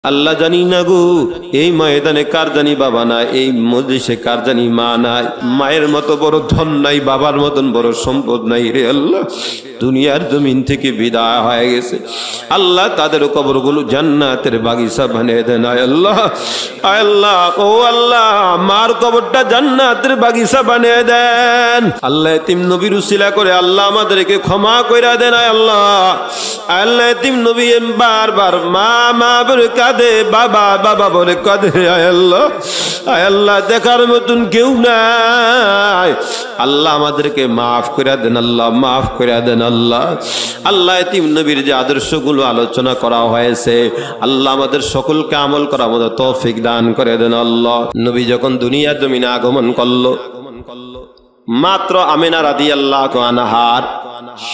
আল্লাহ জানি না গো, এই ময়দানে কার জানি বাবা নাই, এই মজলিসে কার জানি মা নাই। মায়ের মতো বড় ধন নাই, বাবার মতন বড় সম্পদ নাই রে আল্লাহ। দুনিয়ার জমিন থেকে বিদায় হয়ে গেছে আল্লাহ, তাদের কবরগুলো জান্নাতের বাগিচা বানিয়ে দেন আল্লাহ। আল্লাহ ও আল্লাহ, মার কবরটা জান্নাতের বাগিচা বানিয়ে দেন আল্লাহ। এতিম নবীর উসিলা করে আল্লাহ আমাদেরকে ক্ষমা কইরা দেন আল্লাহ। আল্লাহ এতিম নবী বারবার মা মা বলে কাঁদে, বাবা বাবা বলে কাঁদে আল্লাহ। আল্লাহ দেখার মতন কেউ নাই আল্লাহ, আমাদেরকে মাফ করে দেন আল্লাহ, মাফ করে দেন আল্লাহ। আল্লাহ এতিম নবীর যে আদর্শগুলো আলোচনা করা হয়েছে আল্লাহ, আমাদের সকলকে আমল করার মতো তৌফিক দান করে দেন আল্লাহ। নবী যখন দুনিয়ার জমিনে আগমন করলো, মাত্র আমিনা রাদিয়াল্লাহু আনহার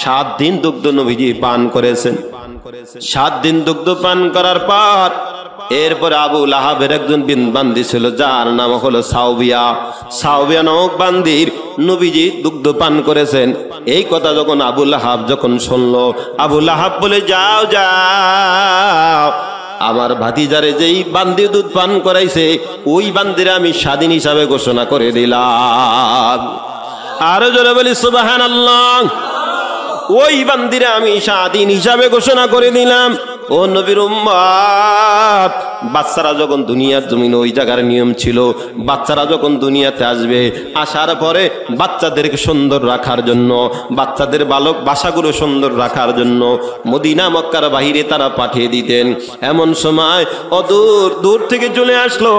7 দিন দুগ্ধ নবীজি পান করেছেন। 7 দিন দুগ্ধ পান করার পর এরপরে আবু লাহাবের একজন বান্দি ছিল, যার নাম হলো সাউবিয়া। সাউবিয়া নামক বান্দির নবীজি দুগ্ধ পান করেছেন। এই কথা যখন আবু লাহাব যখন শুনলো, আবু লাহাব বলে যাও যাও, আমার ভাতিজারে যেই বান্দি দুধ পান করাইছে ওই বান্দিরে আমি স্বাধীন হিসাবে ঘোষণা করে দিলাম। আরো জোরে বলি সুবহানাল্লাহ। ওই বান্দিরে আমি স্বাধীন হিসাবে ঘোষণা করে দিলাম। ও নবীর উম্মত, বাচ্চারা যখন দুনিয়ার জমিনে, ওই জায়গার নিয়ম ছিল বাচ্চারা যখন দুনিয়াতে আসবে, আসার পরে বাচ্চাদেরকে সুন্দর রাখার জন্য, বাচ্চাদের বালক বাসাগুলো সুন্দর রাখার জন্য মদিনা মক্কার বাহিরে তারা পাঠিয়ে দিতেন। এমন সময় অদূর দূর থেকে চলে আসলো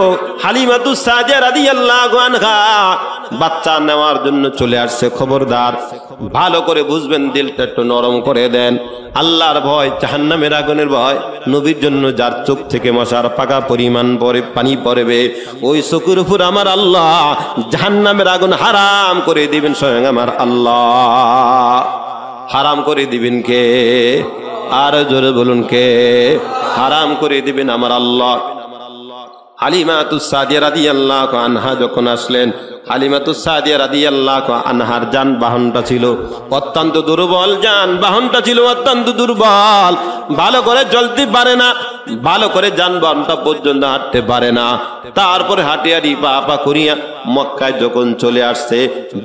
হালিমাতুস সাদিয়া রাদিয়াল্লাহু আনহা, বাচ্চা নেওয়ার জন্য চলে আসছে। খবরদার, ভালো করে বুঝবেন, দিলটা একটু নরম করে দেন। আল্লাহর ভয়, জাহান্নামের আগুনের ভয়, নবীর জন্য যার চোখ থেকে মশার পাকা পরিমাণ পরে পানি পড়বে, ওই চোখের উপর আমার আল্লাহ জাহান্নামের আগুন হারাম করে দিবেন। স্বয়ং আমার আল্লাহ হারাম করে দিবেন কে? আর জোরে বলুন কে? হারাম করে দিবেন আমার আল্লাহ। হালিমাতুস সাদিয়া রাদিয়াল্লাহু আনহা যখন আসলেন, হালিমাতুস সাদিয়া রাদিয়াল্লাহু আনহার যানবাহনটা ছিল অত্যন্ত দুর্বল, যানবাহনটা ছিল অত্যন্ত দুর্বল, ভালো করে চলতে পারে না, ভালো করে যানবাহনটা পর্যন্ত হাঁটতে পারে না। তারপরে হাঁটি হাঁটি পা পা করিয়া মক্কায় যখন চলে আসছে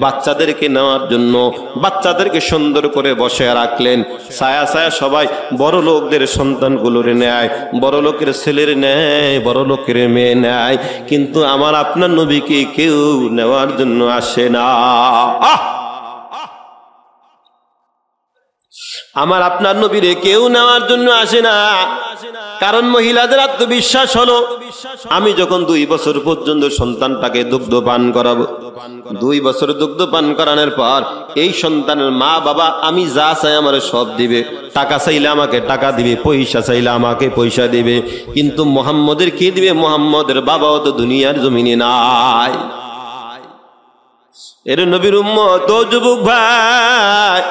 বাচ্চাদেরকে নেওয়ার জন্য, বাচ্চাদেরকে সুন্দর করে বসে রাখলেন। ছায়া ছায়া সবাই বড় লোকদের সন্তানগুলোর নেয়, বড় লোকের ছেলের নেয়, বড় লোকের মেয়ে নেয়, কিন্তু আমার আপনার নবীকে কেউ নেওয়ার জন্য আসে না। আমার আপনার নবীরে কেউ নেওয়ার জন্য আসে না। কারণ মহিলাদের আত্মবিশ্বাস হলো, আমি যখন 2 বছর পর্যন্ত সন্তানটাকে দুগ্ধ পান করাবো, 2 বছর দুগ্ধ পান করানোর পর এই সন্তানের মা বাবা আমি যা চাই আমার সব দিবে, টাকা চাইলে আমাকে টাকা দিবে, পয়সা চাইলে আমাকে পয়সা দিবে, কিন্তু মুহাম্মদের কে দিবে? মুহাম্মদের বাবাও তো দুনিয়ার জমিনে নাই। এর নবীর উম্মত, ও যুবক ভাই,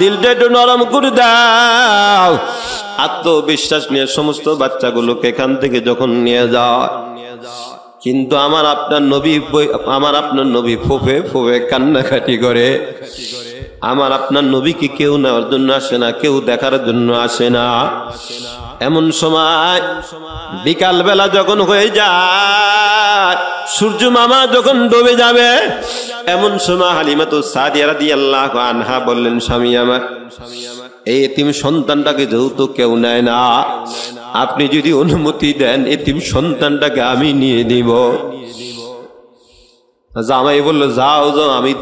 দিলটা একটু নরম করে দাও। আত্মবিশ্বাস নিয়ে সমস্ত বাচ্চাগুলোকে এখান থেকে যখন নিয়ে যাও, কিন্তু আমার আপনার নবী ফুফে ফুফে কান্নাকাটি করে। আমার আপনার নবীকে কেউ নেওয়ার জন্য আসে না, কেউ দেখার জন্য আসে না। এমন সময় বিকাল বেলা যখন হয়ে যায়, সূর্য মামা যখন ডুবে যাবে, এমন সময় হালিমাতুস সাদিয়া রাদিয়াল্লাহু আনহা বললেন, স্বামী আমার, এই এতিম সন্তানটাকে যেহেতু কেউ নেয় না, আপনি যদি অনুমতি দেন এতিম সন্তানটাকে আমি নিয়ে নিব। জামাই বলল, যাও যাও, আমি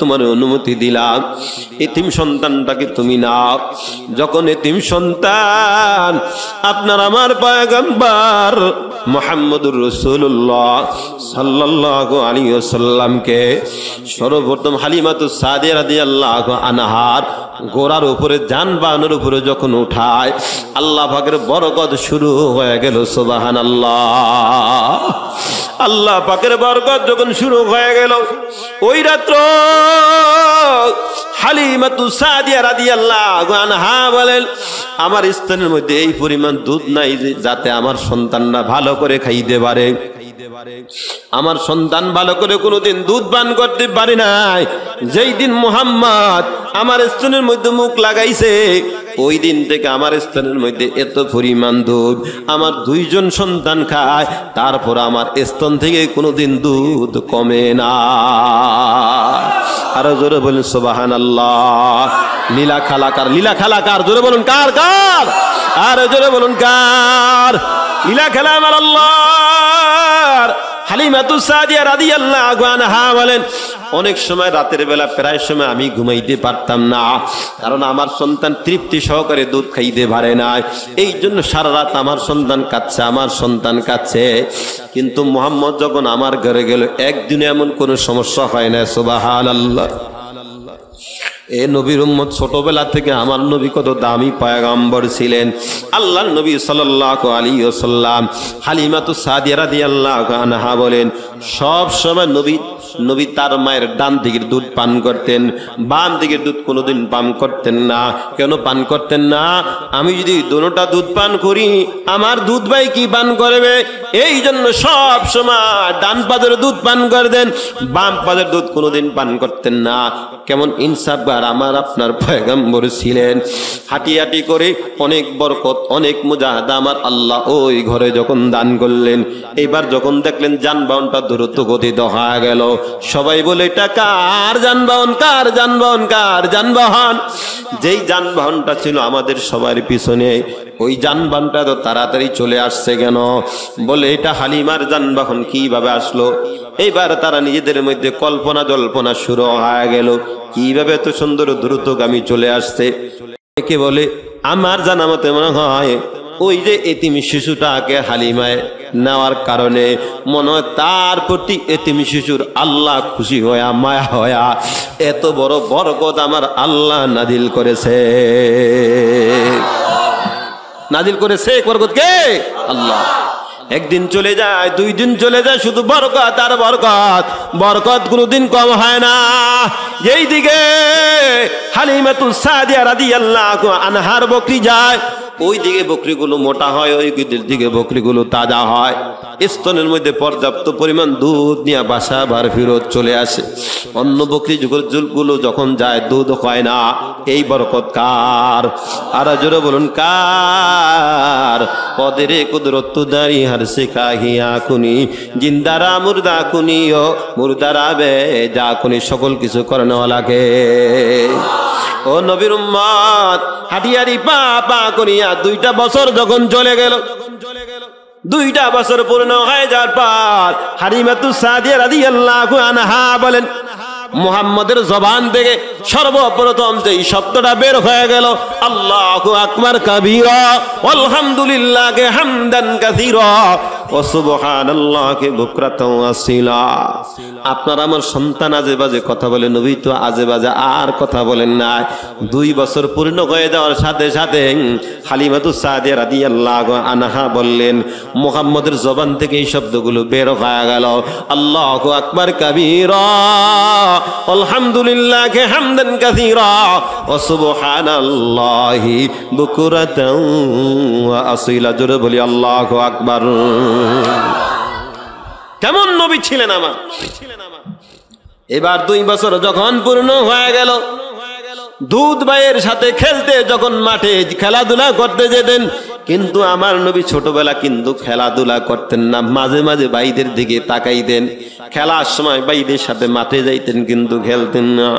তোমার অনুমতি দিলাম, এতিম সন্তানটাকে তুমি নাও। যখন এতিম সন্তান আপনার আমার পয়গম্বর মুহাম্মদুর রাসূলুল্লাহ সাল্লাল্লাহু আলাইহি ওয়াসাল্লামকে সর্বপ্রথম হালিমাতুস সাদিয়া রাদিয়াল্লাহু আনহার ঘোড়ার উপরে, যানবাহনের উপরে যখন উঠায়, আল্লাহ পাকের বরকত শুরু হয়ে গেল। সুবহানাল্লাহ। আল্লাহ পাকের বরকত যখন শুরু হয়ে গেল, ওই রাত্র হালিমাতুস সাদিয়া রাদিয়াল্লাহু আনহা বলেন, আমার স্তনের মধ্যে এই পরিমাণ দুধ নাই যে যাতে আমার সন্তানরা ভালো করে খাইতে পারে। আমার সন্তান ভালো করে কোনোদিন দুধ পান করতে পারে নাই। যেই দিন মুহাম্মদ আমার স্তনের মধ্যে মুখ লাগাইছে ওই দিন থেকে আমার স্তনের মধ্যে এত পরিমাণ দুধ আমার দুইজন সন্তান খায়, তারপর আমার স্তন থেকে কোনোদিন দুধ কমে না। আরো জোরে বলুন সুবহানাল্লাহ। লীলা খালাকার, লীলা খালাকার, জোরে বলুন কার কার, আরো জোরে বলুন কার। লীলা খেলা আমার আল্লাহর। হালিমাতুস সাদিয়া রাদিয়াল্লাহু আনহা বলেন, অনেক সময় রাতের বেলা প্রায় সময় আমি ঘুমাইতে পারতাম না, কারণ আমার সন্তান তৃপ্তি সহকারে দুধ খাইতে পারে না। এই জন্য সারা রাত আমার সন্তান কাঁদছে, আমার সন্তান কাঁদছে। কিন্তু মুহাম্মদ যখন আমার ঘরে গেল একদিনে এমন কোনো সমস্যা হয় না। সুবহানাল্লাহ। এ নবীর উম্মত ছোটবেলা থেকে আমার নবী কত দামি পয়গম্বর ছিলেন। আল্লাহর নবী সাল্লাল্লাহু আলাইহি ওয়াসাল্লাম হালিমাতুস সাদিয়া রাদিয়াল্লাহু আনহা বলেন, সব সময় নবী তার মায়ের ডান দিকের দুধ পান করতেন, বাম দিকের দুধ কোনোদিন পান করতেন না। কেন পান করতেন না? আমি যদি দুটোটা দুধ পান করি আমার দুধ ভাই কি পান করবে, এই জন্য সব সময় ডান পাদের দুধ পান করতেন, বাম পাদের দুধ কোনোদিন পান করতেন না। কেমন ইনসাফ আর আমার আপনার পয়গম্বর ছিলেন। হাঁটি হাঁটি করে অনেক বরকত, অনেক মুজাহাদা আমার আল্লাহ ওই ঘরে যখন দান করলেন। এবার যখন দেখলেন যানবাহনটা দ্রুত গতিতে হয়ে গেল, সবাই বলে এটা কার যানবাহন, কার যানবাহন, কার যানবাহন। যেই যানবাহনটা ছিল আমাদের সবার পিছনে, ওই যানবাহনটা তো তাড়াতাড়ি চলে আসছে কেন? বলে এটা হালিমার যানবাহন। কিভাবে আসলো? এইবার তারা নিজেদের মধ্যে কল্পনা জল্পনা শুরু হয়ে গেল, কিভাবে এত সুন্দর দ্রুতগামী চলে আসছে। কে বলে আমার জানা মতে মনে হয় ওই যে এতিম শিশুটাকে হালিমায় নেওয়ার কারণে মনে হয় তার প্রতি এতিম শিশুর আল্লাহ খুশি হয়া মায়া হয়া এত বড় বরকত আমার আল্লাহ নাজিল করেছে। নাজিল করেছে বরকত কে? আল্লাহ। একদিন চলে যায়, দুই দিন চলে যায়, শুধু বরকত আর বরকত, বরকত কোনোদিন কম হয় না। যেই দিকে হালিমাতুস সাদিয়া রাদিয়াল্লাহু আনহার বকরি যায় ওই দিকে বকরিগুলো মোটা হয়, ওই দিকে বকরিগুলো তাজা হয়। স্তনের মধ্যে পর্যাপ্ত পরিমাণ দুধ নিয়ে বাসা বার ফিরত চলে আসে। অন্য বকরি গুলো যখন যায় দুধ হয় না। এই বরকত কার? আর জোরে বলুন কার? কদরে কুদরত দারি হর সিকাহিয়া কুনি জিন্দারা মুর্দা কুনি ও মুর্দারা বে যা কুনি, সকল কিছু করানোওয়ালাকে। ও নবীর উম্মত, হাটিয়ারি পা পা করিয়া 2টা বছর যখন চলে গেল, 2টা বছর পূর্ণ হয়ে যাওয়ার পর হালিমাতুস সাদিয়া রাদিয়াল্লাহু আনহা বলেন, মুহাম্মদের জবান থেকে সর্বপ্রথম যেই শব্দটা বের হয়ে গেল, আল্লাহু আকবার কাবীরা আলহামদুলিল্লাহি হামদান কাসীরা ওয়া সুবহানাল্লাহি বুকরাতাও আসিলা। আপনার আমার সন্তান আজে বাজে কথা বলে, নবী তো আজে বাজে আর কথা বলেন না। 2 বছর পূর্ণ হয়ে যাওয়ার সাথে সাথে হালিমাতুস সাদিয়া রাদিয়াল্লাহু আনহা বললেন, মুহাম্মদের জবান থেকে এই শব্দগুলো বের হয়ে গেল, আল্লাহু আকবার কাবীরা আলহামদুলিল্লাহি হামদান কাসীরা ওয়া সুবহানাল্লাহি বুকরাতাও ওয়া আসিলা। জোরে বলি আল্লাহু আকবার। কেমন নবী ছিলেন আমার। এবার 2 বছর যখন পূর্ণ হয়ে গেল, দুধ ভাইয়ের সাথে খেলতে যখন মাঠে খেলাধুলা করতে যেতেন, কিন্তু আমার নবী ছোটবেলা কিন্তু খেলাধুলা করতেন না, মাঝে মাঝে ভাইদের দিকে তাকাইতেন। খেলার সময় ভাইদের সাথে মাঠে যাইতেন কিন্তু খেলতেন না।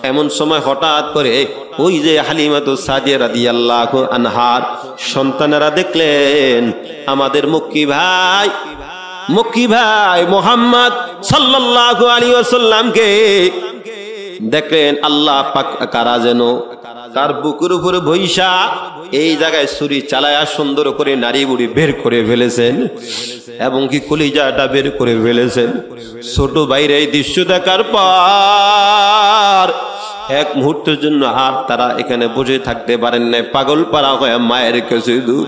এমন সময় হঠাৎ করে ওই যে হালিমাতুস সাদিয়া রাদিয়াল্লাহু আনহার সন্তানেরা দেখলেন আমাদের মক্কি ভাই মুহাম্মদ সাল্লাল্লাহু আলাইহি ওয়াসাল্লামকে দেখলেন আল্লাহ পাক কারা যেন তার বুকের উপরে বৈশা এই জায়গায় ছুরি চালায়া সুন্দর করে নারী বুড়ি বের করে ফেলেছেন এবং কি কলিজাটা বের করে ফেলেছেন। ছোট বাইরে এই দৃশ্য দেখার পর এক মুহূর্তের জন্য আর তারা এখানে বসে থাকতে পারেন না, পাগল পাড়া হয়ে মায়ের কাছে দূর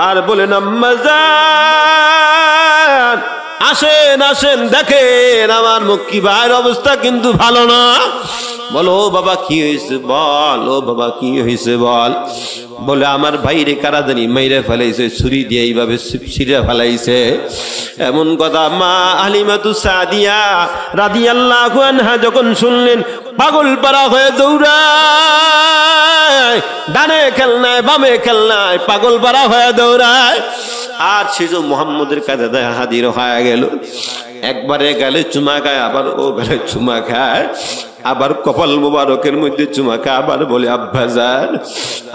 আর বলেন, আম্মা জান আসেন আসেন দেখেন আমার মক্কি ভাইয়ের অবস্থা কিন্তু ভালো না। বলো ও বাবা কি হয়েছে বল, ও বাবা কি হয়েছে বল। বলে আমার ভাইরে কারা জানি মাইরে ফেলাইছে, ছুরি দিয়ে এইভাবে ছিঁড়ে ফেলাইছে। এমন কথা মা হালিমাতু সাদিয়া রাদিয়াল্লাহু আনহা যখন শুনলেন, পাগল পারা হয়ে দৌড়ায়, ডানে খেলনায় বামে খেলনায় পাগল পারা হয়ে দৌড়ায়। আর শিশু মুহাম্মদের কাছে হাজির হয়ে গেল। একবারে গেলে চুমা খায়, আবার ও গেলে চুমা খায়, আবার কপাল মোবারকের মধ্যে চুমা খায়, আবার বলে আব্বাজান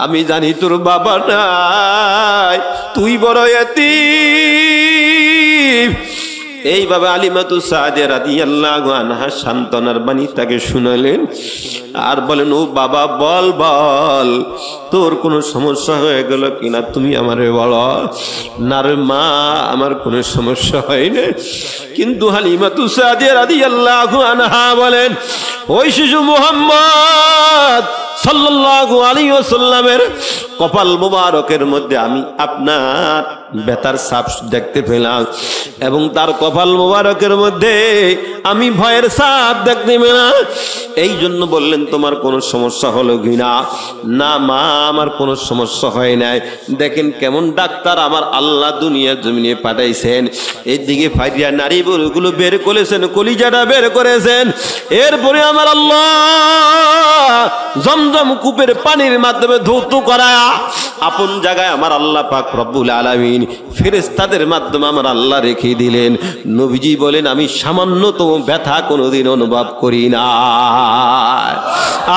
আমি জানি তোর বাবা নাই, তুই বড় এতিম। এইভাবে হালিমাতু সাদিয়া রাদিয়াল্লাহু আনহা সান্ত্বনার বাণী তাকে শুনালেন। আর বলেন ও বাবা বল বল তোর কোনো সমস্যা হয়ে গেল কিনা তুমি আমারে বলো। না রে মা আমার কোনো সমস্যা হয়নি। কিন্তু হালিমাতু সাদিয়া রাদিয়াল্লাহু আনহা বলেন ওই শিশু মুহাম্মদ সাল্লাল্লাহু আলাইহি ওয়াসাল্লামের কপাল মোবারকের মধ্যে আমি আপনার বেতার ছাপ দেখতে পেলাম, এবং তার কপাল মোবারকের মধ্যে আমি ভয়ের ছাপ দেখতে পেলাম। এই জন্য বললেন তোমার কোনো সমস্যা হলো কিনা। না মা আমার কোনো সমস্যা হয় নাই। দেখেন কেমন ডাক্তার আমার আল্লাহ দুনিয়ার জমিনে পাঠাইছেন। এইদিকে ফাইরিয়া নারী বলগুলো বের করেছেন, কলিজাটা বের করেছেন। এরপরে আমার আল্লাহ জমজম কূপের পানির মাধ্যমে ধৌত করায়া আপন জায়গায় আমার আল্লাহ পাক রব্বুল আলামিন ফেরেশতাদের মাধ্যমে আমার আল্লাহ রেখে দিলেন। নবীজি বলেন আমি সামান্যতম ব্যথা কোনোদিন অনুভব করি না।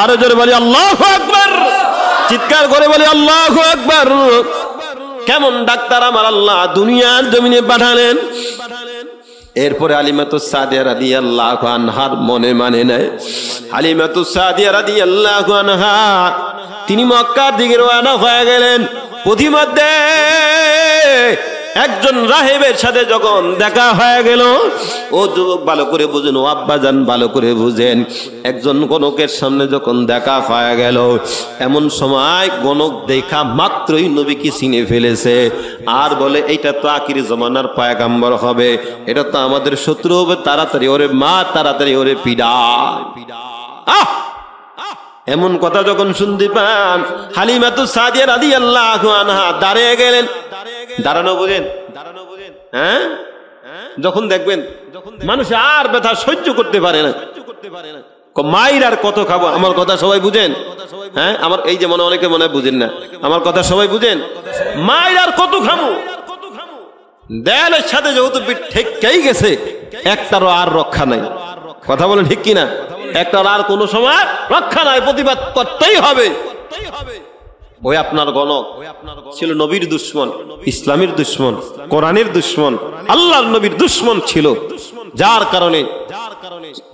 আর জোরে বলি আল্লাহু আকবার, চিৎকার করে বলি আল্লাহু আকবার। কেমন ডাক্তার আমার আল্লাহ দুনিয়ার জমিনে পাঠালেন। এরপরে হালিমাতু সাদিয়া রাদিয়াল্লাহু আনহার মনে মানে নাই। হালিমাতু সাদিয়া রাদিয়াল্লাহু আনহা তিনি মক্কার দিকে রওনা হয়ে গেলেন। পথিমধ্যে একজন রাহিবের সাথে যখন দেখা হয়ে গেল, ও যুবক ভালো করে বুঝেন, ও আব্বাজান ভালো করে বুঝেন, একজন গণকের সামনে যখন দেখা হয়ে গেল, এমন সময় গণক দেখা মাত্রই নবীকে চিনে ফেলেছে। আর বলে এইটা তো আখির জমানার পয়গম্বর হবে, এটা তো আমাদের শত্রু হবে, তাড়াতাড়ি ওরে মা, তাড়াতাড়ি ওরে পিডা। এমন কথা যখন শুনতে পান হালিমাতু সাদিয়া রাদিয়াল্লাহু আনহা দাঁড়িয়ে গেলেন। দাঁড়ানো বোঝেন, হ্যাঁ যখন দেখবেন মানুষ আর ব্যথা সহ্য করতে পারে না, মায়ের আর কত খাবো। আমার কথা সবাই বুঝেন? হ্যাঁ আমার এই যে মনে অনেকে মনে বুঝেন না, আমার কথা সবাই বুঝেন? মায়ের আর কত খাবো। দেয়ালের সাথে যেহেতু ঠেকেই গেছে, একটারও আর রক্ষা নাই। কথা বলেন ঠিক কিনা? একটার আর কোনো সময় রক্ষা নাই, প্রতিবাদ করতেই হবে। ওই আপনার গণক ছিল নবীর দুশ্মন, ইসলামের দুশ্মন, কোরআনের দুশ্মন, আল্লাহর নবীর দুশ্মন ছিল, যার কারণে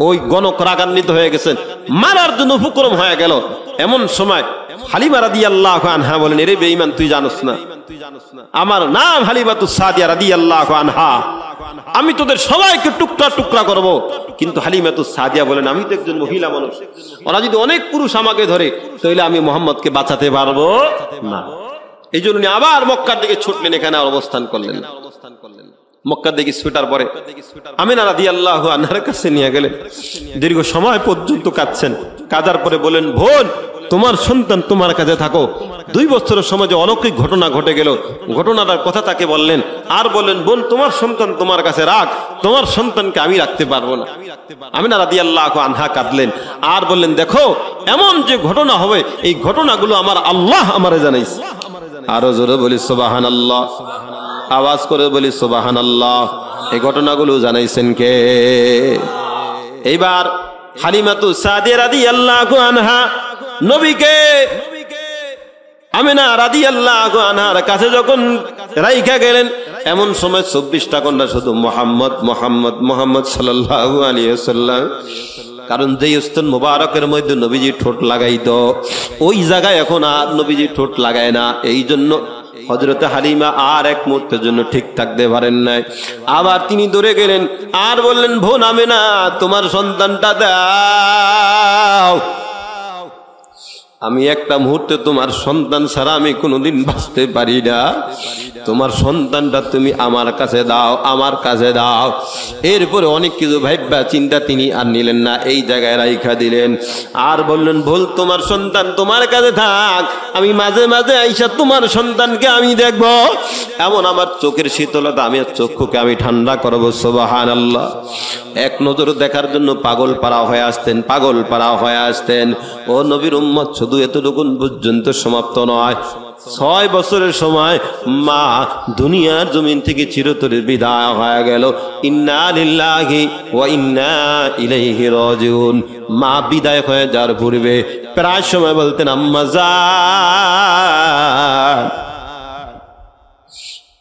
ওই গণক রাগান্বিত হয়ে গেছেন, মারার জন্য উপক্রম হয়ে গেল। এমন সময় হালিমা রাদিয়াল্লাহু আনহা বলেন এরে বেঈমান তুই জানোস না আমার নাম হালিমাতু সাদিয়া রাদিয়াল্লাহু আনহা, আমি তোদের সবাইকে টুকরা টুকরা করব। কিন্তু হালিমাতু সাদিয়া বলেন আমি তো একজন মহিলা মানুষ, ওরা যদি অনেক পুরুষ আমাকে ধরে তাহলে আমি মুহাম্মদকে বাঁচাতে পারবো না। এই জন্য আবার মক্কার দিকে ছুটলেন, এখানে অবস্থান করলেন। মক্কার দিকে ছুটার পরে আমিনা রাদিয়াল্লাহু আনহার কাছে নিয়ে গেলেন। দীর্ঘ সময় পর্যন্ত কাঁদছেন। কাঁদার পরে বলেন বোন তোমার সন্তান তোমার কাছে থাকো। 2 বছরের সময় যে অলৌকিক ঘটনা ঘটে গেল, ঘটনাটার কথা তাকে বললেন। আর বললেন বোন তোমার সন্তান তোমার কাছে রাখ, তোমার সন্তানকে আমি রাখতে পারবো না। আমিনা রাদিয়াল্লাহু আনহা কাঁদলেন আর বললেন দেখো এমন যে ঘটনা হবে এই ঘটনাগুলো আমার আল্লাহ আমারে জানাইছে। আরো জোরে বলি সুবহানাল্লাহ, আওয়াজ করে বলি সুবহানাল্লাহ। এই ঘটনাগুলো জানাইছেন কে? এইবার হালিমাতু সাদিয়া রাদিয়াল্লাহু আনহা নবীকে আমিনা রাদিয়াল্লাহু আনহার কাছে যখন রাইখা গেলেন, এমন সময় 24টা কন্যা শুধু মুহাম্মদ মুহাম্মদ মুহাম্মদ সাল্লাল্লাহু আলাইহি ওয়াসাল্লাম। কারণ যেই স্তন মুবারকের মধ্যে নবীজি ঠোঁট লাগাইতো ওই জায়গায় এখন আর নবীজি ঠোঁট লাগায় না। এই জন্য হযরতে হালিমা আর এক মুহূর্তের জন্য ঠিক থাকতে পারেন নাই। আবার তিনি দৌড়ে গেলেন আর বললেন বোন আমিনা তোমার সন্তানটা দাও। আমি একটা মুহূর্তে তোমার সন্তান ছাড়া আমি কোনোদিন বাঁচতে পারি না, তোমার সন্তানটা তুমি আমার কাছে দাও, আমার কাছে দাও। এরপরে অনেক কিছু ভাইবা চিন্তা তিনি আর নিলেন না, এই জায়গায় রাইখা দিলেন। আর বললেন, ভুল, তোমার সন্তান তোমার কাছে থাক, আমি মাঝে মাঝে আইসা তোমার সন্তানকে আমি দেখব, এমন আমার চোখের শীতলতা, আমি চক্ষুকে আমি ঠান্ডা করবো। সুবহানাল্লাহ। এক নজর দেখার জন্য পাগল পাড়া হয়ে আসতেন, পাগল পাড়া হয়ে আসতেন। ও নবীর উম্মত, শুধু এতটুকু পর্যন্ত সমাপ্ত নয়, 6 বছরের সময় মা দুনিয়ার জমিন থেকে চিরতরে বিদায় হয়ে গেল। ইন্না লিল্লাহি ওয়া ইন্না ইলাইহি রাজিউন। মা বিদায় হয়ে যাওয়ার পূর্বে প্রায় সময় বলতেন, আম্মা জান,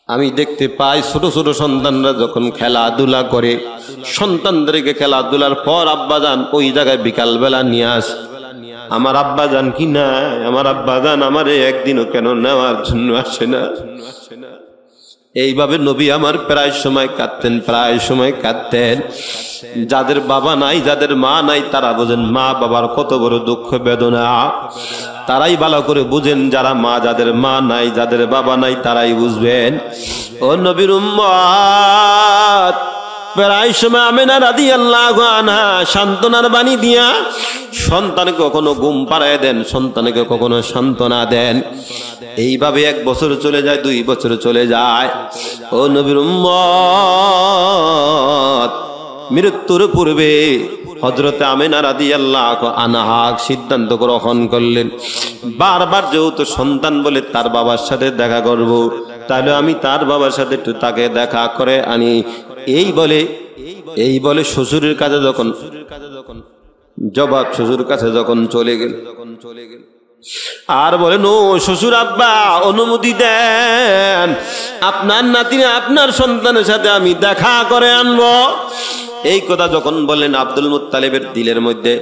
আমি দেখতে পাই ছোট ছোট সন্তানরা যখন খেলাধুলা করে, সন্তানদেরকে খেলাধুলার পর আব্বা জান ওই জায়গায় বিকালবেলা নিয়ে আস। আমার আব্বা জান কি না, আমার আব্বা জান আমারে একদিনও কেন নেওয়ার জন্য আসে না। এইভাবে নবী আমার প্রায় সময় কাঁদতেন, প্রায় সময় কাঁদতেন। যাদের বাবা নাই, যাদের মা নাই, তারা বোঝেন মা বাবার কত বড় দুঃখ বেদনা, তারাই ভালো করে বুঝেন। যারা মা, যাদের মা নাই, যাদের বাবা নাই, তারাই বুঝবেন। ও নবীর উম্মত, প্রায় সময় আমেনা রাদিয়াল্লাহু আনহা সান্ত্বনার বাণী দিয়া সন্তানকে কখনো ঘুম পাড়ায় দেন, সন্তানকে কখনো সান্ত্বনা দেন। এইভাবে 1 বছর চলে যায়, 2 বছর চলে যায়। ও নবীর উম্মত, মৃত্যুর পূর্বে হযরত আমেনা রাদিয়াল্লাহু আনহা সিদ্ধান্ত গ্রহণ করলেন, বারবার যেহেতু সন্তান বলে তার বাবার সাথে দেখা করব, তাহলে আমি তার বাবার সাথে একটু তাকে দেখা করে আনি। এই বলে শ্বশুরের কাছে যখন জবাব, শ্বশুর কাছে যখন চলে গেল, আর বলেন, ও শ্বশুর আব্বা, অনুমতি দেন, আপনার নাতিনে আপনার সন্তানের সাথে আমি দেখা করে আনবো। এই কথা যখন বললেন, আব্দুল মুত্তালিবের দিলের মধ্যে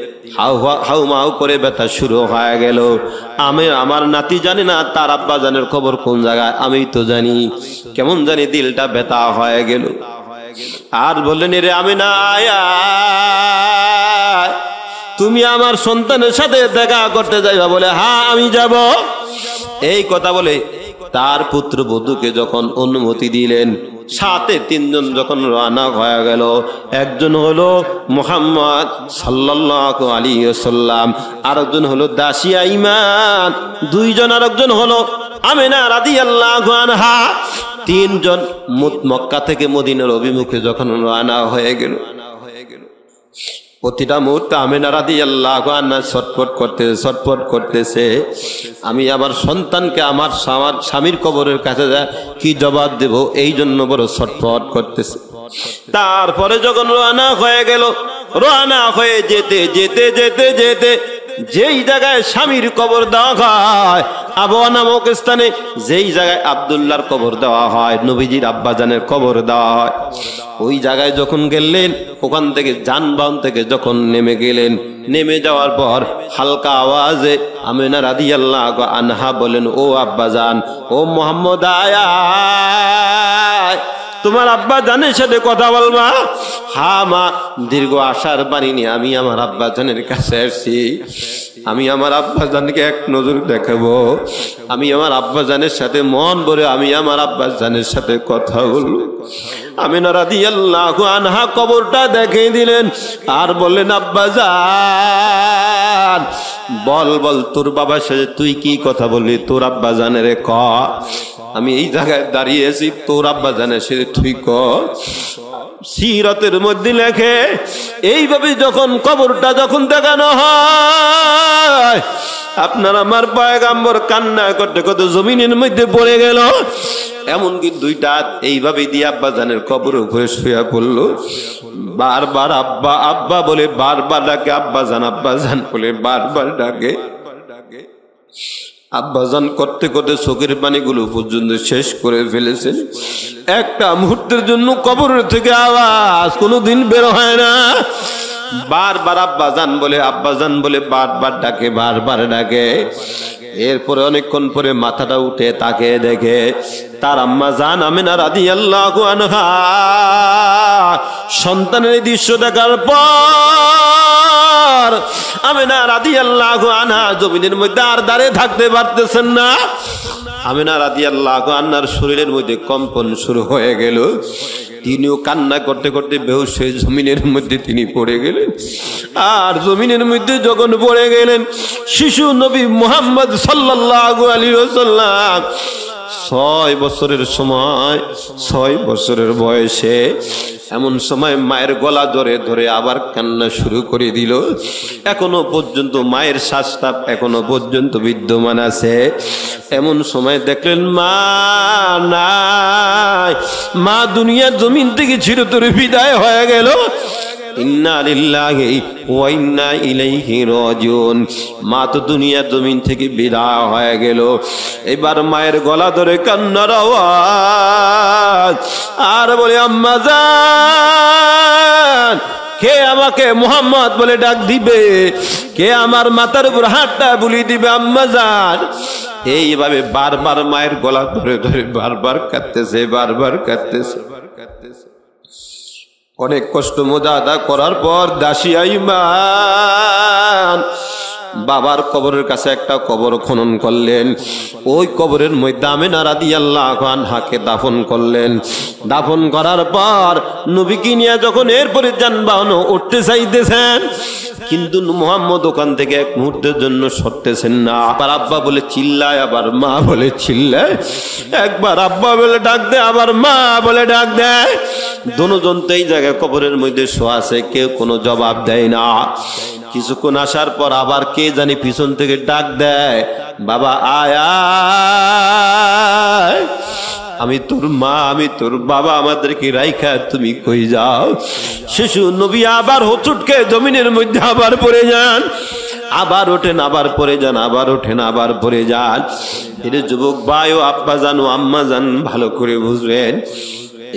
হাউ মাউ করে ব্যথা শুরু হয়ে গেল। আমার নাতি জানে না তার আব্বা জানের খবর কোন জায়গায়, আমি তো জানি। কেমন জানি দিলটা ব্যথা হয়ে গেল। আর বললেন, রে আমিনা, তুমি আমার সন্তানের সাথে দেখা করতে যাইবা? বলে, হ্যাঁ আমি যাব। এই কথা বলে তার পুত্রবধূকে যখন অনুমতি দিলেন, সাথে 3 জন যখন রওনা হয়ে গেল। একজন হলো মুহাম্মদ সাল্লাল্লাহু আলাইহি ওয়াসাল্লাম, আরেকজন হলো দাসিয়া ঈমান, 2 জন, আরেকজন হলো আমিনা রাদিয়াল্লাহু আনহা। 3 জন মক্কা থেকে মদিনার অভিমুখে যখন রওনা হয়ে গেল, প্রতিটা মুহূর্তে আমিনা রাদিয়াল্লাহু আনহা ছটফট করতেছে। আমি আমার সন্তানকে আমার স্বামীর কবরের কাছে যা কি জবাব দেব, এই জন্য বড় ছটফট করতেছে। তারপরে যখন রওনা হয়ে গেল, রওনা হয়ে যেতে যেতে যেতে যেতে যেই জায়গায় স্বামীর কবর দেওয়া হয়, আবওয়া নামক স্থানে, যেই জায়গায় আব্দুল্লাহর কবর দেওয়া হয়, নবীজির আব্বাজানের কবর দেওয়া হয়, ওই জায়গায় যখন গেলেন, ওখান থেকে যানবাহন থেকে যখন নেমে গেলেন, নেমে যাওয়ার পর হালকা আওয়াজে আমিনা রাদিয়াল্লাহু আনহা বলেন, ও আব্বাজান, ও মুহাম্মদ, আয়া, তোমার আব্বা জানের সাথে কথা বলবা? হ্যাঁ মা, দীর্ঘ আশার বাণী নিয়ে আমি আমার আব্বা জানের কাছে আসছি। আমি আমার আব্বা জানকে এক নজর দেখাবো, আমি আমার আব্বা জানের সাথে মন ভরে আমি আমার আব্বা জানের সাথে কথা বলবো। আমিনা রাদিয়াল্লাহু আনহা কবরটা দেখিয়ে দিলেন, আর বললেন, আব্বা জান, বল তোর বাবার সাথে তুই কি কথা বললি, তোর আব্বা জানের ক। আমি এই জায়গায় দাঁড়িয়েছি, তোর আব্বা জানের সাথে তুই ক। সিরাতের মধ্যে লেখে, এইভাবে যখন কবরটা যখন দেখানো হয়, আপনার আমার পয়গম্বর কান্না করতে করতে জমিনের মধ্যে পড়ে গেল। এমনকি 2টা হাত এইভাবে দিয়ে আব্বা জানের কবর উপরে শুয়ে পড়লো। বারবার আব্বা আব্বা বলে বারবার ডাকে, আব্বা জান বলে বারবার ডাকে। আব্বাজান করতে করতে চোখের পানিগুলো পর্যন্ত শেষ করে ফেলেছেন। একটা মুহূর্তের জন্য কবরের থেকে আওয়াজ কোনোদিন বের হয় না। বারবার আব্বাজান বলে বারবার ডাকে। এরপরে অনেকক্ষণ পরে মাথাটা উঠে তাকে দেখে তার আম্মা জান আমিনা রাদিয়াল্লাহু আনহা সন্তানের দৃশ্য দেখার পর পর আমিনা রাদিয়াল্লাহু আনহা জমিনের মধ্যে আর দাঁড়িয়ে থাকতে পারতেছেন না। আমিনা রাদিয়াল্লাহু আনহার শরীরের মধ্যে কম্পন শুরু হয়ে গেল। তিনিও কান্না করতে করতে বেহুশ হয়ে জমিনের মধ্যে তিনি পড়ে গেলেন। আর জমিনের মধ্যে যখন পড়ে গেলেন, শিশু নবী মুহাম্মদ সাল্লাল্লাহু আলাইহি ওয়াসাল্লাম 6 বছরের সময়, 6 বছরের বয়সে এমন সময় মায়ের গলা ধরে ধরে আবার কান্না শুরু করে দিল। এখনো পর্যন্ত মায়ের শ্বাসটা এখনো পর্যন্ত বিদ্যমান আছে। এমন সময় দেখলেন মা নাই, মা দুনিয়ার জমিন থেকে চিরতরে বিদায় হয়ে গেল। ইন্না লিল্লাহি ওয়া ইন্না ইলাইহি রাজিউন। মা তো দুনিয়ার জমিন থেকে বিদায় হয়ে গেল। এবার মায়ের গলা ধরে কান্নার আওয়াজ, আর বলে আম্মা জান, কে আমাকে মুহাম্মদ বলে ডাক দিবে? কে আমার মাথার উপর হাতটা বুলিয়ে দিবে? আম্মা জান। এইভাবে বারবার মায়ের গলা ধরে ধরে বারবার কাঁদতেছে, বারবার কাঁদতেছে। অনেক কষ্ট মুজাহাদা করার পর দাসী আইমান বাবার কবরের কাছে একটা কবর খনন করলেন। ওই কবরের মধ্যে আমিনা রাদিয়াল্লাহু আনহাকে দাফন করলেন। দাফন করার পর নবীকে নিয়ে যখন এরপরে যানবাহনে উঠতে চাইতেছেন, কিন্তু মুহাম্মদ ওখান থেকে এক মুহূর্তের জন্য সরতেছেন না। আবার আব্বা বলে চিল্লায়, আবার মা বলে চিল্লায়। একবার আব্বা বলে ডাক দেয়, আবার মা বলে ডাক দেয়। দুজন তো এই জায়গায় কবরের মধ্যে শোয়া আছে, কেউ কোনো জবাব দেয় না। কিছুক্ষণ আসার পর আবার কে জানি পিছন থেকে ডাক দেয়, বাবা আয় আয়, আমি তোর মা, আমি তোর বাবা, আমাদেরকে রাইখা তুমি কই যাও? শিশু নবী আবার হোঁচটকে জমিনের মধ্যে আবার পড়ে যান। আবার ওঠেন, আবার পড়ে যান, আবার ওঠেন, আবার পড়ে যান। এর যুবক ভাই ও আব্বা জান ও আম্মা জান ভালো করে বুঝবেন।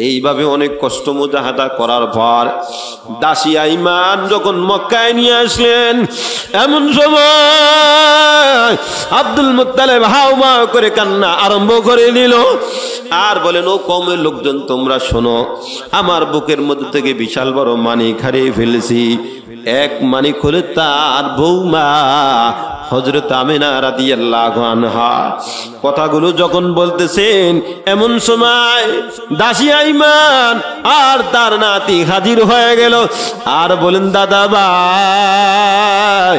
এইভাবে অনেক কষ্ট মুজাহাদা করার পর দাসী আইমান যখন মক্কায় নিয়ে আসলেন, এমন সময় আব্দুল মুত্তালিব হাওমা করে কান্না আরম্ভ করে দিল। আর বলেন, ও কওমের লোকজন, তোমরা শোনো, আমার বুকের মধ্যে থেকে বিশাল বড় মানিক হারিয়ে ফেলেছি। এক মানিক হলে তার বৌমা হযরত আমিনা রাদিয়াল্লাহু আনহা। কথাগুলো যখন বলতেছেন, এমন সময় দাসী আইমান আর তার নাতি হাজির হয়ে গেল। আর বলেন, দাদা ভাই,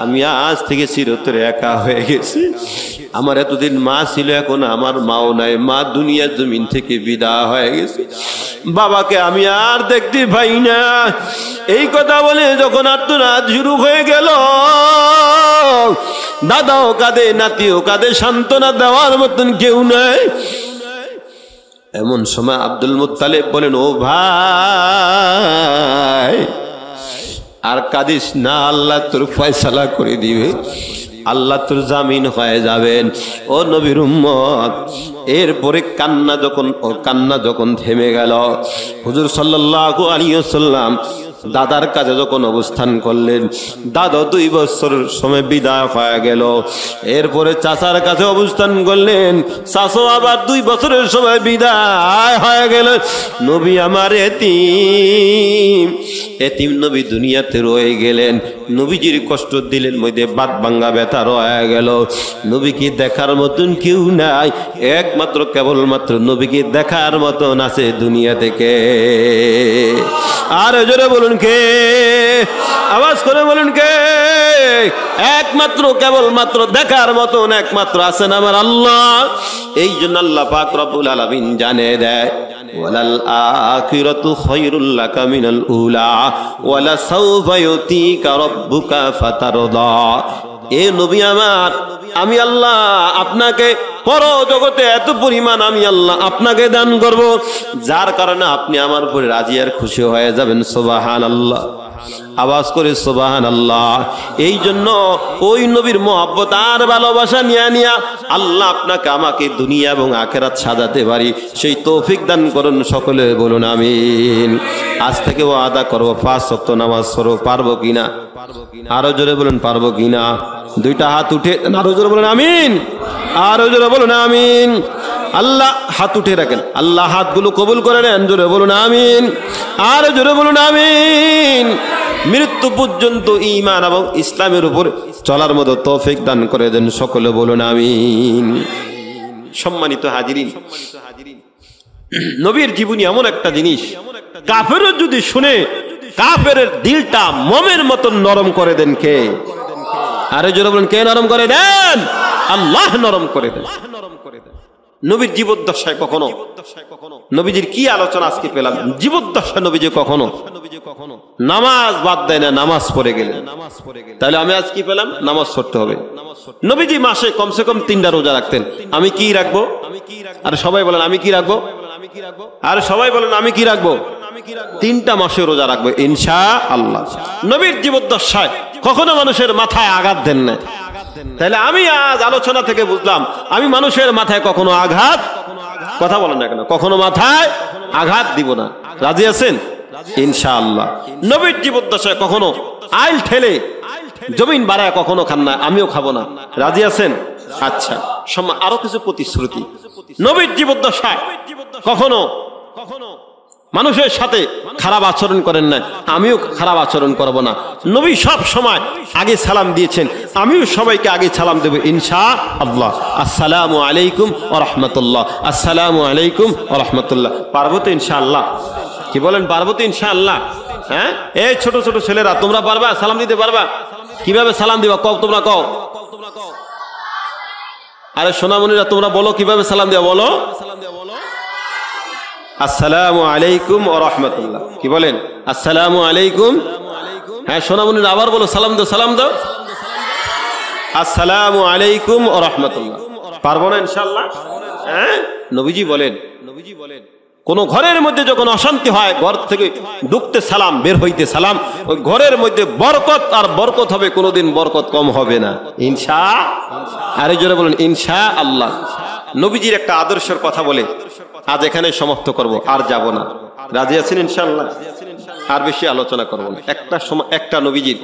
আমি আজ থেকে চিরতরে একা হয়ে গেছি। আমার এতদিন মা ছিল, এখন আমার মাও নাই। মা দুনিয়ার জমিন থেকে বিদায় হয়ে গেছে। বাবাকে আমি আর দেখতে পাই না। এই কথা বলে যখন আর্তনাদ শুরু হয়ে গেল, দাদাও কাঁদে, নাতিও কাঁদে, সান্ত্বনা দেওয়ার মতন কেউ নাই। এমন সময় আব্দুল মুত্তালিব বলেন, ও ভাই, আর কাঁদিস না, আল্লাহ তোর ফয়সালা করে দিবে, আল্লাহ তোর জামিন হয়ে যাবেন। ও নবীর উম্মত, এরপরে কান্না যখন থেমে গেল, হুজুর সাল্লাল্লাহু আলাইহি ওয়াসাল্লাম দাদার কাছে যখন অবস্থান করলেন, দাদা 2 বছর সময় বিদায় হয়ে গেল। এরপরে চাচার কাছে অবস্থান করলেন, চাচা আবার 2 বছরের সময় বিদায় হয়ে গেল। নবী আমার এতিম নবী দুনিয়াতে রয়ে গেলেন। নবীজির কষ্ট দিলের মধ্যে বাত ভাঙ্গা ব্যথা রয়ে গেল। নবীকে দেখার মতন কেউ নাই, একমাত্র কেবলমাত্র নবীকে দেখার মতন আছে দুনিয়া থেকে। আর জোরে বলুন কে? আওয়াজ করে বলুন কে? একমাত্র কেবলমাত্র দেখার মতন একমাত্র আছেন আমার আল্লাহ। এই জন্য আল্লাহ পাক রব্বুল আলামিন জানে দেয়, ওয়ালাল আখিরাতু খায়রুল লাকা মিনাল উলা ওয়ালা সাওফা ইউতিকা রাব্বুকা ফাতারদা। এ নবী আমার, আমি আল্লাহ আপনাকে পর জগতে এত পরিমাণ আমি আল্লাহ আপনাকে দান করব, যার কারণে আপনি আমার উপরে রাজি আর খুশি হয়ে যাবেন। সুবহানাল্লাহ, আওয়াজ করে সুবহানাল্লাহ। এই জন্য ওই নবীর মহব্বত আর ভালোবাসা নিয়া আল্লাহ আপনাকে আমাকে দুনিয়া এবং আখিরাত সাজাতে পারি, সেই তৌফিক দান করুন। সকলে বলুন আমিন। আজ থেকে ওয়াদা করবো 5 ওয়াক্ত নামাজ পড়ব, পারবো কিনা? আরো জোরে বলুন, পারবো কিনা? 2টা হাত উঠে আরো জোরে বলুন আমিন। আরো জোরে বলুন আমিন। আল্লাহ হাত উঠে রাখেন, আল্লাহ হাতগুলো কবুল করে নেন। জোরে বলুন আমিন। আরো জোরে বলুন আমিন। মৃত্যু পর্যন্ত ঈমান এবং ইসলামের উপর চলার মতো তৌফিক দান করে দেন, সকলে বলুন আমিন। সম্মানিত হাজিরিন, নবীর জীবনী এমন একটা জিনিস, কাফেরও যদি শুনে কাফের দিলটা মোমের মতন নরম করে দেন কে? আরে জোরে বলেন, কে নরম করে দেন? আল্লাহ নরম করে দেন। নবীর জীবদ্দশায় কখনো নবীজির কি আলোচনা আজকে পেলাম, জীবদ্দশায় নবীজি কখনো নামাজ বাদ দেয় না, নামাজ পড়ে গেলে। তাহলে আমি আজ কি পেলাম? নামাজ পড়তে হবে। নবীজি মাসে কমসে কম 3টা রোজা রাখতেন। আমি কি রাখবো? আর সবাই বলেন আমি কি রাখবো? আর সবাই বলেন আমি কি রাখবো? 3টা মাসে রোজা রাখবো ইনশাআল্লাহ। নবীর জীবদ্দশায় কখনো মানুষের মাথায় আঘাত দেন না। তাহলে আমি আজ আলোচনা থেকে বুঝলাম, আমি মানুষের মাথায় কখনো আঘাত, কথা বলেন না কেন, কখনো মাথায় আঘাত দিব না। রাজি আছেন ইনশাআল্লাহ? নবীর জীবদ্দশায় কখনো আইল ঠেলে জমিন বাড়ায় কখনো খান না, আমিও খাবো না। রাজি আছেন? আচ্ছা, আরো কিছু প্রতিশ্রুতি। নবীর জীবদ্দশায় কখনো মানুষের সাথে খারাপ আচরণ করেন না, আমিও খারাপ আচরণ করব না। নবী সব সময় আগে সালাম দিয়েছেন, আমিও সবাইকে আগে সালাম দেব ইনশাআল্লাহ। আসসালামু আলাইকুম ওয়া রাহমাতুল্লাহ, আসসালামু আলাইকুম ওয়া রাহমাতুল্লাহ। পারবো তো ইনশাআল্লাহ? কি বলেন, পারবো তো ইনশাআল্লাহ? হ্যাঁ, এই ছোট ছোট ছেলেরা তোমরা পারবা? সালাম দিতে পারবা? কিভাবে সালাম দিবা কও, তোমরা কও। আরে সোনামণিরা তোমরা বলো কিভাবে সালাম দিবা, বলো। আসসালামু আলাইকুম ওয়া রাহমাতুল্লাহ। কি বলেন? আসসালামু আলাইকুম। হ্যাঁ সোনামণিরা আবার বলো, সালাম দাও, সালাম দাও। আসসালামু আলাইকুম ওয়া রাহমাতুল্লাহ। পারবো না ইনশাআল্লাহ? হ্যাঁ, নবীজি বলেন কোন ঘরের মধ্যে যখন অশান্তি হয়, ঘর থেকে ঢুকতে সালাম, বের হইতে সালাম, ওই ঘরের মধ্যে বরকত আর বরকত হবে, কোনোদিন বরকত কম হবে না ইনশাআল্লাহ। আরে জোরে বলেন ইনশাআল্লাহ। নবীজির একটা আদর্শের কথা বলে আজ এখানে সমাপ্ত করব, আর যাব না। রাজি আছেন ইনশাআল্লাহ? আর বেশি আলোচনা করব না। একটা নবীজির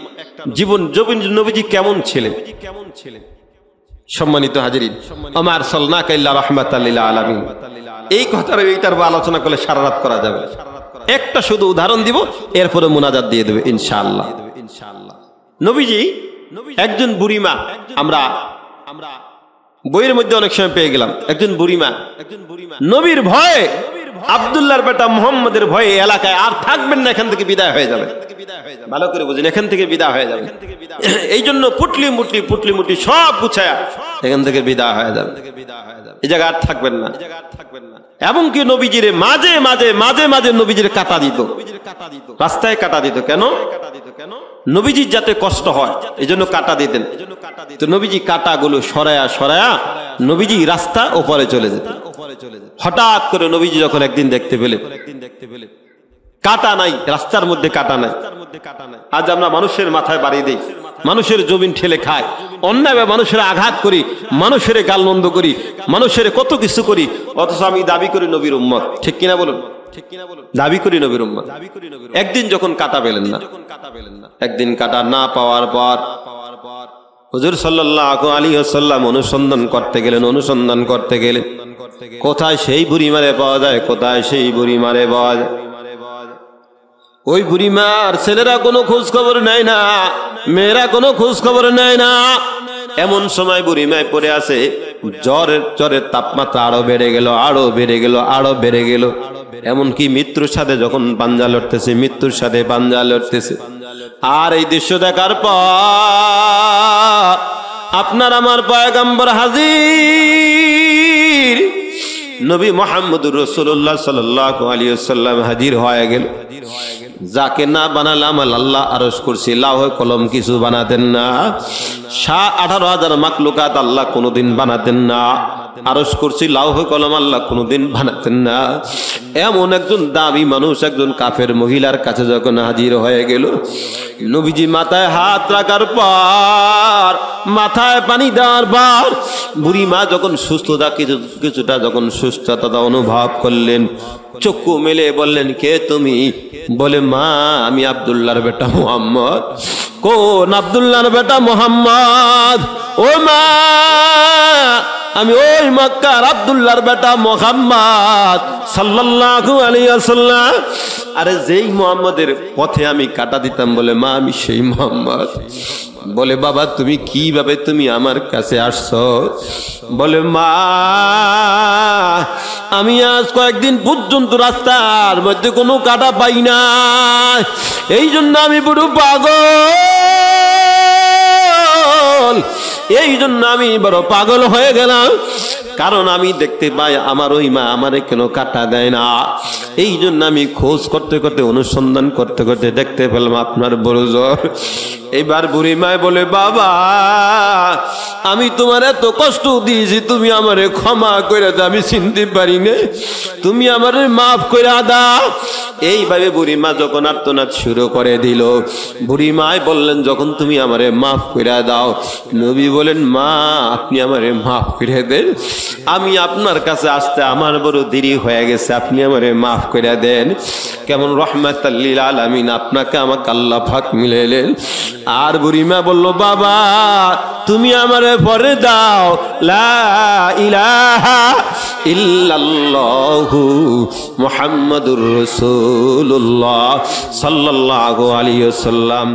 জীবন, নবীজি কেমন ছিলেন। সম্মানিত হাজিরিন, ওমা আরসালনাকা ইল্লা রাহমাতাল লিল আলামিন, এই কথার এইটার আলোচনা করলে সারা রাত করা যাবে। একটা শুধু উদাহরণ দিব, এরপরে মুনাজাত দিয়ে দেবে ইনশাআল্লাহ। নবীজি একজন বুড়িমা, আমরা বইয়ের মধ্যে অনেক সময় পেয়ে গেলাম, একজন বুড়িমা নবীর ভয়ে, আব্দুল্লাহর বেটা মুহাম্মদের ভয়ে এলাকায় আর থাকবেন না, এখান থেকে বিদায় হয়ে যাবে। ভালো করে বুঝেন, এখান থেকে বিদায় হয়ে যাবে। এই জন্য পুটলি মুটলি সব গুছায়া এখান থেকে বিদায় হয়ে যাবে, এই জায়গা আর থাকবেন না। এবং কি নবীজির মাঝে মাঝে নবীজির কাটা দিত, রাস্তায় কাটা দিত। কেন? নবীজির যাতে কষ্ট হয় এই জন্য কাটা দিতেন। তো নবীজি কাটাগুলো সরায়া নবীজি রাস্তা ওপরে চলে যেত। হঠাৎ করে নবীজি যখন একদিন দেখতে পেলেন কাটা নাই, রাস্তার মধ্যে কাটা নাই। আজ আমরা মানুষের মাথায় বাড়ি দেই, মানুষের জমিন ঠেলে খায়, অন্যায় মানুষের আঘাত করি, মানুষের গালমন্দ করি, মানুষের কত কিছু করি, অথচ আমি দাবি করি নবীর উম্মত। ঠিক কিনা বলুন? দাবি করি নবীর উম্মত। একদিন যখন কাটা পেলেন না, একদিন কাটা না পাওয়ার পর হুজুর সাল্লাল্লাহু আলাইহি ওয়াসাল্লাম অনুসন্ধান করতে গেলেন কোথায় সেই বুড়িমারে পাওয়া যায়, কোথায় সেই বুড়িমারে পাওয়া যায়। ওই বুড়িমার ছেলেরা কোনো খোঁজ খবর নেয় না, মেয়েরা কোনো খোঁজ খবর নেয় না। এমন সময় বুড়িমায় পড়ে আছে, জ্বরের তাপমাত্রা আরো বেড়ে গেল। এমনকি মৃত্যুর সাথে যখন পাঞ্জা লড়তেছে, আর এই দৃশ্য দেখার পর আপনার আমার পয়গম্বর হাজির, নবী মুহাম্মদুর রাসূলুল্লাহ সাল্লাল্লাহু আলাইহি ওয়াসাল্লাম হাজির হয়ে গেল। যাকে না বানালাম আল্লাহ আরশ কুরসি লাউহে কলম কিছু বানাতেন না, 18,000 মাখলুকাত আল্লাহ কোনোদিন বানাতেন না, আরশ কুরসি লাউহে কলম আল্লাহ কোনোদিন বানাতেন না। এমন একজন দামি মানুষ একজন কাফের মহিলার কাছে যখন হাজির হয়ে গেল, নবীজি মাথায় হাত রাখার পর, মাথায় পানি দেওয়ার পর, বুড়ি মা যখন কিছুটা যখন সুস্থতা অনুভব করলেন, চক্ষু মেলে বললেন, কে তুমি? বলে, মা আমি আব্দুল্লাহর বেটা মুহাম্মদ। কোন আব্দুল্লাহর বেটা মুহাম্মদ? ও মা আমি ওই মক্কার আব্দুল্লাহর বেটা মুহাম্মদ সাল্লাল্লাহু আলাইহি ওয়াসাল্লাম। আরে যেই মোহাম্মদের পথে আমি কাটা দিতাম, বলে মা আমি সেই মোহাম্মদ। বলে বাবা তুমি কিভাবে তুমি আমার কাছে আসছো? বলে মা আমি আজ কয়েকদিন পর্যন্ত রাস্তার মধ্যে কোনো কাটা পাই না, এই জন্য আমি বড় পাগল, এই জন্য আমি বড় পাগল হয়ে গেলাম। কারণ আমি দেখতে পাই আমার ওই মা আমারে কেন কাটা দেয় না, এই জন্য আমি খোঁজ করতে করতে অনুসন্ধান করতে করতে দেখতে পেলাম আপনার বড় জ্বর। এবার বুড়ি মায় বলে বাবা আমি তোমার এত কষ্ট দিয়েছি, তুমি আমারে ক্ষমা করে দাও, আমি চিনতে পারি না, তুমি আমারে মাফ করে দাও। এইভাবে বুড়ি মা যখন আর্তনাদ শুরু করে দিল, বুড়ি মায় বললেন যখন তুমি আমারে মাফ করে দাও, নবী বলেন মা আপনি আমারে মাফ করে দেন, আমি আপনার কাছে আসতে আমার বড় দেরি হয়ে গেছে, আপনি আমারে মাফ করে দেন। কেমন রহমাতাল লিল আলামিন আপনাকে আমাকে আল্লাহ পাক মিলাইলেন। আর বুড়িমা বলল বাবা তুমি আমারে পরে দাও, লা ইলাহা ইল্লাল্লাহু মুহাম্মাদুর রাসূলুল্লাহ সাল্লাল্লাহু আলাইহি ওয়াসাল্লাম।